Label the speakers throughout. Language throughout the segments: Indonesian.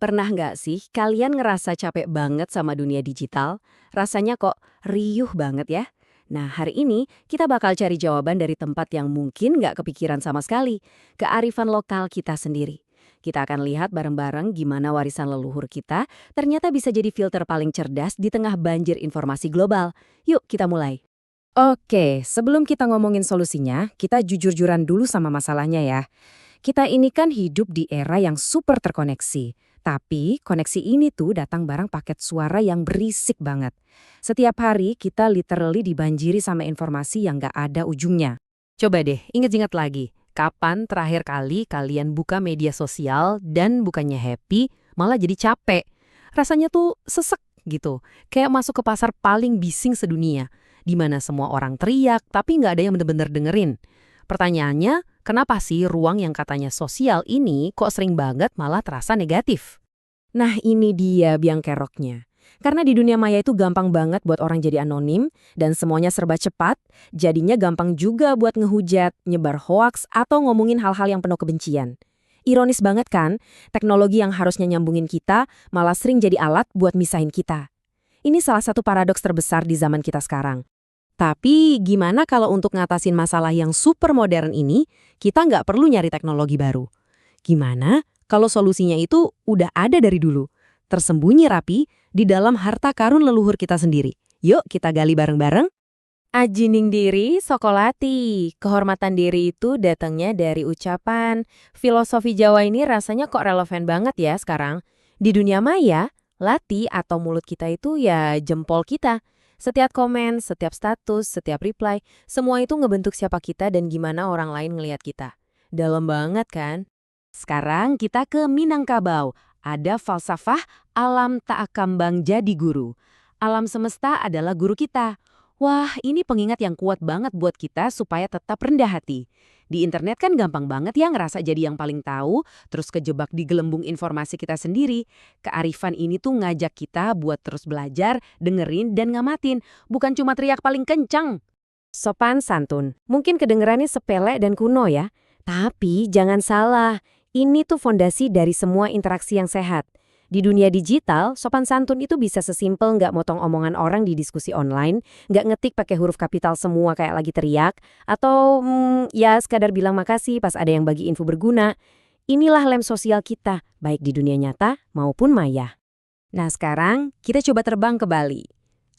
Speaker 1: Pernah nggak sih kalian ngerasa capek banget sama dunia digital? Rasanya kok riuh banget ya? Nah, hari ini kita bakal cari jawaban dari tempat yang mungkin nggak kepikiran sama sekali, kearifan lokal kita sendiri. Kita akan lihat bareng-bareng gimana warisan leluhur kita ternyata bisa jadi filter paling cerdas di tengah banjir informasi global. Yuk kita mulai.
Speaker 2: Oke, sebelum kita ngomongin solusinya, kita jujur-jujuran dulu sama masalahnya ya. Kita ini kan hidup di era yang super terkoneksi. Tapi koneksi ini tuh datang bareng paket suara yang berisik banget. Setiap hari kita literally dibanjiri sama informasi yang gak ada ujungnya. Coba deh, inget-inget lagi. Kapan terakhir kali kalian buka media sosial dan bukannya happy, malah jadi capek? Rasanya tuh sesek gitu, kayak masuk ke pasar paling bising sedunia, di mana semua orang teriak tapi nggak ada yang bener-bener dengerin. Pertanyaannya, kenapa sih ruang yang katanya sosial ini kok sering banget malah terasa negatif?
Speaker 1: Nah ini dia biang keroknya. Karena di dunia maya itu gampang banget buat orang jadi anonim, dan semuanya serba cepat, jadinya gampang juga buat ngehujat, nyebar hoaks, atau ngomongin hal-hal yang penuh kebencian. Ironis banget kan, teknologi yang harusnya nyambungin kita, malah sering jadi alat buat misahin kita. Ini salah satu paradoks terbesar di zaman kita sekarang. Tapi gimana kalau untuk ngatasin masalah yang super modern ini, kita nggak perlu nyari teknologi baru? Gimana kalau solusinya itu udah ada dari dulu, tersembunyi rapi di dalam harta karun leluhur kita sendiri? Yuk kita gali bareng-bareng.
Speaker 2: Ajining diri, sokolati. Kehormatan diri itu datangnya dari ucapan. Filosofi Jawa ini rasanya kok relevan banget ya sekarang. Di dunia maya, lati atau mulut kita itu ya jempol kita. Setiap komen, setiap status, setiap reply, semua itu ngebentuk siapa kita dan gimana orang lain ngelihat kita. Dalam banget kan?
Speaker 1: Sekarang kita ke Minangkabau. Ada falsafah alam tak kambang jadi guru. Alam semesta adalah guru kita. Wah, ini pengingat yang kuat banget buat kita supaya tetap rendah hati. Di internet kan gampang banget ya ngerasa jadi yang paling tahu, terus kejebak di gelembung informasi kita sendiri. Kearifan ini tuh ngajak kita buat terus belajar, dengerin, dan ngamatin. Bukan cuma teriak paling kencang.
Speaker 2: Sopan santun. Mungkin kedengerannya sepele dan kuno ya. Tapi jangan salah, ini tuh fondasi dari semua interaksi yang sehat. Di dunia digital, sopan santun itu bisa sesimpel nggak motong omongan orang di diskusi online, nggak ngetik pakai huruf kapital semua kayak lagi teriak, atau ya sekadar bilang makasih pas ada yang bagi info berguna. Inilah lem sosial kita, baik di dunia nyata maupun maya.
Speaker 1: Nah sekarang, kita coba terbang ke Bali.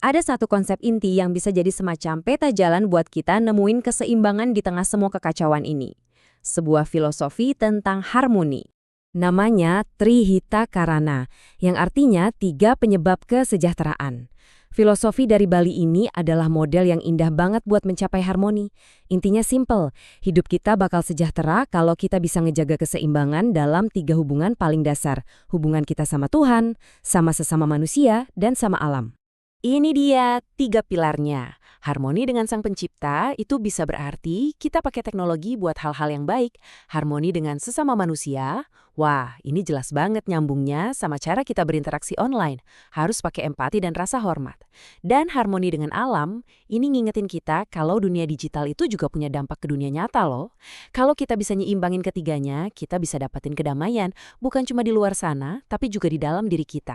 Speaker 1: Ada satu konsep inti yang bisa jadi semacam peta jalan buat kita nemuin keseimbangan di tengah semua kekacauan ini. Sebuah filosofi tentang harmoni. Namanya Trihita Karana, yang artinya 3 penyebab kesejahteraan. Filosofi dari Bali ini adalah model yang indah banget buat mencapai harmoni. Intinya simple, hidup kita bakal sejahtera kalau kita bisa ngejaga keseimbangan dalam 3 hubungan paling dasar. Hubungan kita sama Tuhan, sama sesama manusia, dan sama alam. Ini dia 3 pilarnya. Harmoni dengan Sang Pencipta itu bisa berarti kita pakai teknologi buat hal-hal yang baik. Harmoni dengan sesama manusia, wah ini jelas banget nyambungnya sama cara kita berinteraksi online. Harus pakai empati dan rasa hormat. Dan harmoni dengan alam, ini ngingetin kita kalau dunia digital itu juga punya dampak ke dunia nyata loh. Kalau kita bisa nyiimbangin ketiganya, kita bisa dapetin kedamaian, bukan cuma di luar sana, tapi juga di dalam diri kita.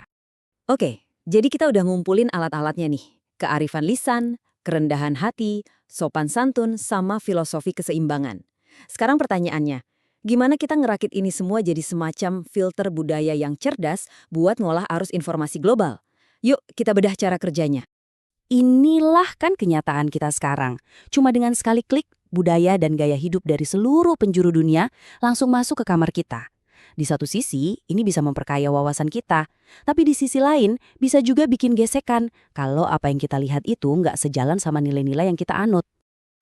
Speaker 1: Oke, jadi kita udah ngumpulin alat-alatnya nih. Kearifan lisan, kerendahan hati, sopan santun, sama filosofi keseimbangan. Sekarang pertanyaannya, gimana kita ngerakit ini semua jadi semacam filter budaya yang cerdas buat ngolah arus informasi global? Yuk, kita bedah cara kerjanya. Inilah kan kenyataan kita sekarang. Cuma dengan sekali klik, budaya dan gaya hidup dari seluruh penjuru dunia langsung masuk ke kamar kita. Di satu sisi, ini bisa memperkaya wawasan kita. Tapi di sisi lain, bisa juga bikin gesekan kalau apa yang kita lihat itu nggak sejalan sama nilai-nilai yang kita anut.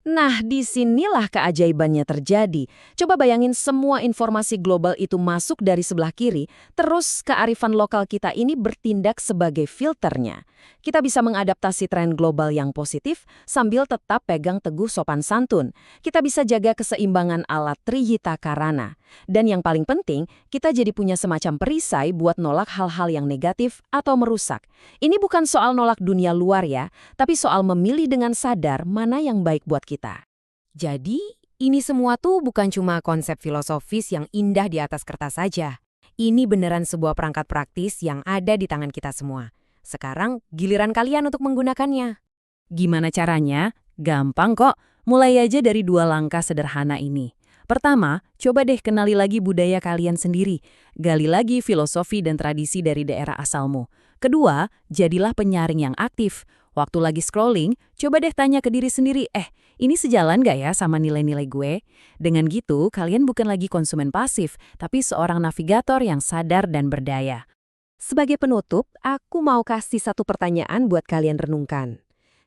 Speaker 1: Nah, disinilah keajaibannya terjadi. Coba bayangin semua informasi global itu masuk dari sebelah kiri, terus kearifan lokal kita ini bertindak sebagai filternya. Kita bisa mengadaptasi tren global yang positif sambil tetap pegang teguh sopan santun. Kita bisa jaga keseimbangan alat Trihita Karana. Dan yang paling penting, kita jadi punya semacam perisai buat nolak hal-hal yang negatif atau merusak. Ini bukan soal nolak dunia luar ya, tapi soal memilih dengan sadar mana yang baik buat kita. Jadi, ini semua tuh bukan cuma konsep filosofis yang indah di atas kertas saja. Ini beneran sebuah perangkat praktis yang ada di tangan kita semua. Sekarang giliran kalian untuk menggunakannya.
Speaker 2: Gimana caranya? Gampang kok. Mulai aja dari 2 langkah sederhana ini. Pertama, coba deh kenali lagi budaya kalian sendiri. Gali lagi filosofi dan tradisi dari daerah asalmu. Kedua, jadilah penyaring yang aktif. Waktu lagi scrolling, coba deh tanya ke diri sendiri, ini sejalan gak ya sama nilai-nilai gue? Dengan gitu, kalian bukan lagi konsumen pasif, tapi seorang navigator yang sadar dan berdaya.
Speaker 1: Sebagai penutup, aku mau kasih satu pertanyaan buat kalian renungkan.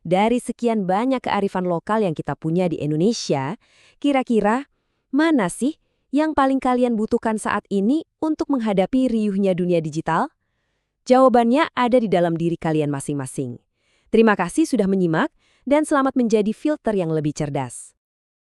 Speaker 1: Dari sekian banyak kearifan lokal yang kita punya di Indonesia, kira-kira mana sih yang paling kalian butuhkan saat ini untuk menghadapi riuhnya dunia digital? Jawabannya ada di dalam diri kalian masing-masing. Terima kasih sudah menyimak dan selamat menjadi filter yang lebih cerdas.